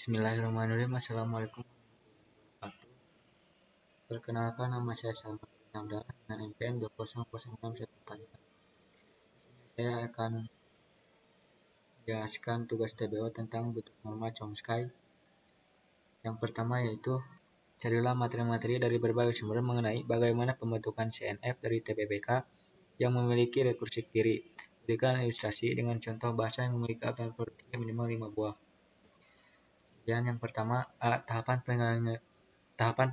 Bismillahirrahmanirrahim. Assalamualaikum warahmatullahi wabarakatuh. Perkenalkan, nama saya Salman bin Abdallah dengan NPM 2006144. Saya akan menjelaskan tugas TBO tentang bentuk norma Chomsky. Yang pertama yaitu carilah materi-materi dari berbagai sumber mengenai bagaimana pembentukan CNF dari TPBK yang memiliki rekursif kiri. Berikan ilustrasi dengan contoh bahasa yang memiliki aturan produksi minimal 5 buah. Kemudian yang pertama, tahapan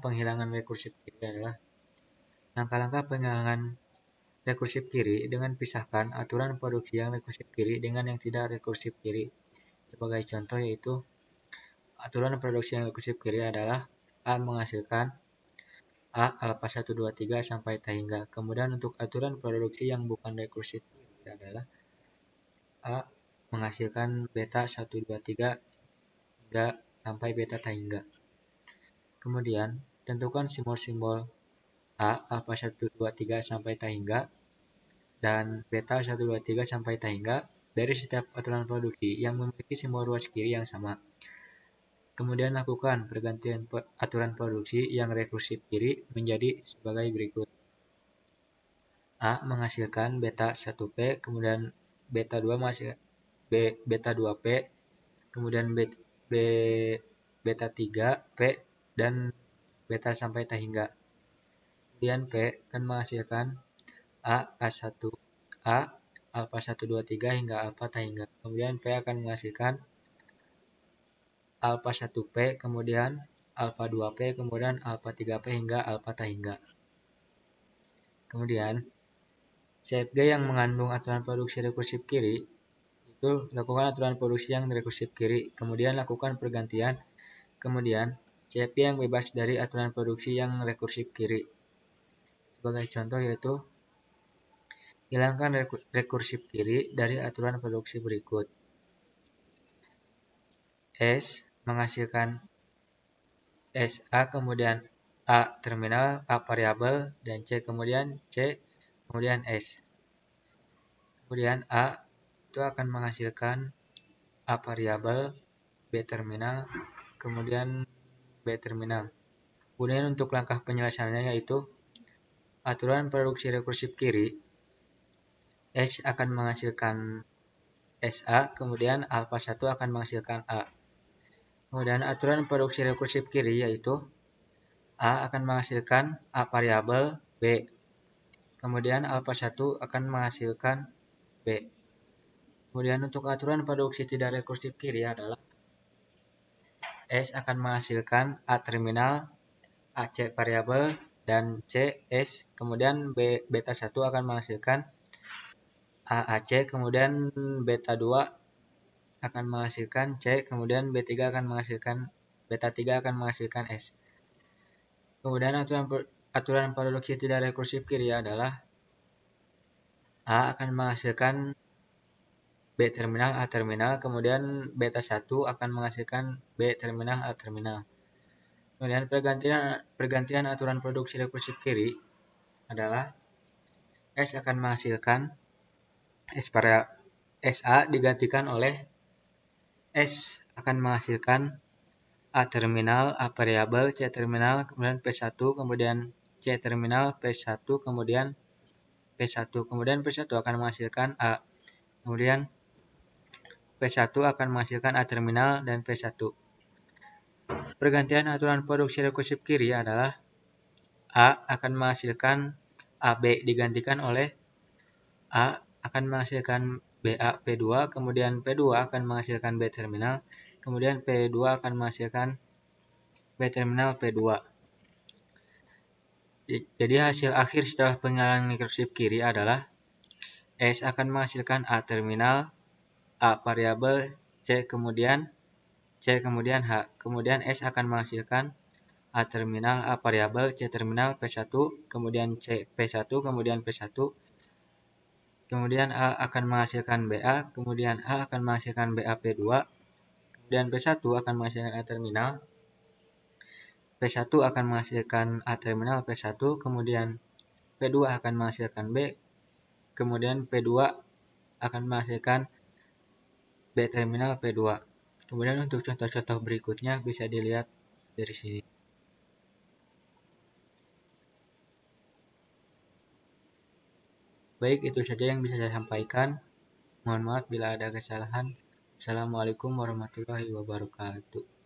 penghilangan rekursif kiri adalah langkah-langkah penghilangan rekursif kiri dengan pisahkan aturan produksi yang rekursif kiri dengan yang tidak rekursif kiri. Sebagai contoh yaitu aturan produksi yang rekursif kiri adalah A menghasilkan A alfa 1, 2, 3 sampai T hingga. Kemudian untuk aturan produksi yang bukan rekursif kiri adalah A menghasilkan beta 1, 2, 3 hingga sampai beta T hingga. Kemudian tentukan simbol-simbol A alfa 1, 2, 3 sampai T hingga dan beta 1, 2, 3 sampai T hingga dari setiap aturan produksi yang memiliki simbol ruas kiri yang sama. Kemudian lakukan pergantian aturan produksi yang rekursif kiri menjadi sebagai berikut. A menghasilkan beta 1P, kemudian beta 2 beta 2P, kemudian beta 3P, dan beta sampai T hingga. Kemudian P akan menghasilkan A1, A, alfa 1, 2, 3 hingga alfa T hingga. Kemudian P akan menghasilkan alfa 1P, kemudian alfa 2P, kemudian alfa 3P hingga alfa T hingga. Kemudian CFG yang mengandung aturan produksi rekursif kiri, itu lakukan aturan produksi yang rekursif kiri, kemudian lakukan pergantian, kemudian CFG yang bebas dari aturan produksi yang rekursif kiri. Sebagai contoh yaitu hilangkan rekursif kiri dari aturan produksi berikut. S menghasilkan SA, kemudian A terminal, A variabel, dan C kemudian S. Kemudian A itu akan menghasilkan A variabel, B terminal, kemudian B terminal. Kemudian untuk langkah penyelesaiannya yaitu aturan produksi rekursif kiri, S akan menghasilkan SA, kemudian alfa 1 akan menghasilkan A. Kemudian aturan produksi rekursif kiri yaitu A akan menghasilkan A variabel B. Kemudian alfa 1 akan menghasilkan B. Kemudian untuk aturan produksi tidak rekursif kiri adalah S akan menghasilkan A terminal, AC variabel, dan CS. Kemudian beta 1 akan menghasilkan AAC, kemudian beta 2 akan menghasilkan C, kemudian B3 akan menghasilkan beta 3 akan menghasilkan S. Kemudian aturan produksi tidak rekursif kiri adalah A akan menghasilkan B terminal A terminal, kemudian beta 1 akan menghasilkan B terminal A terminal. Kemudian pergantian aturan produksi rekursif kiri adalah S akan menghasilkan SA digantikan oleh S akan menghasilkan A terminal, A variabel, C terminal, kemudian P1, kemudian C terminal, P1, kemudian P1, kemudian P1 akan menghasilkan A, kemudian P1 akan menghasilkan A terminal dan P1. Pergantian aturan produksi rekursif kiri adalah A akan menghasilkan AB digantikan oleh A akan menghasilkan BA P2, kemudian P2 akan menghasilkan B terminal, kemudian P2 akan menghasilkan B terminal P2. Jadi hasil akhir setelah penghilangan rekursif kiri adalah S akan menghasilkan A terminal, A variabel, C kemudian H. Kemudian S akan menghasilkan A terminal, A variabel, C terminal, P1, kemudian C P1, kemudian P1. Kemudian A akan menghasilkan BA, kemudian A akan menghasilkan BA P2, kemudian P1 akan menghasilkan A terminal, P1 akan menghasilkan A terminal P1, kemudian P2 akan menghasilkan B, kemudian P2 akan menghasilkan B terminal P2. Kemudian untuk contoh-contoh berikutnya bisa dilihat dari sini. Baik, itu saja yang bisa saya sampaikan. Mohon maaf bila ada kesalahan. Assalamualaikum warahmatullahi wabarakatuh.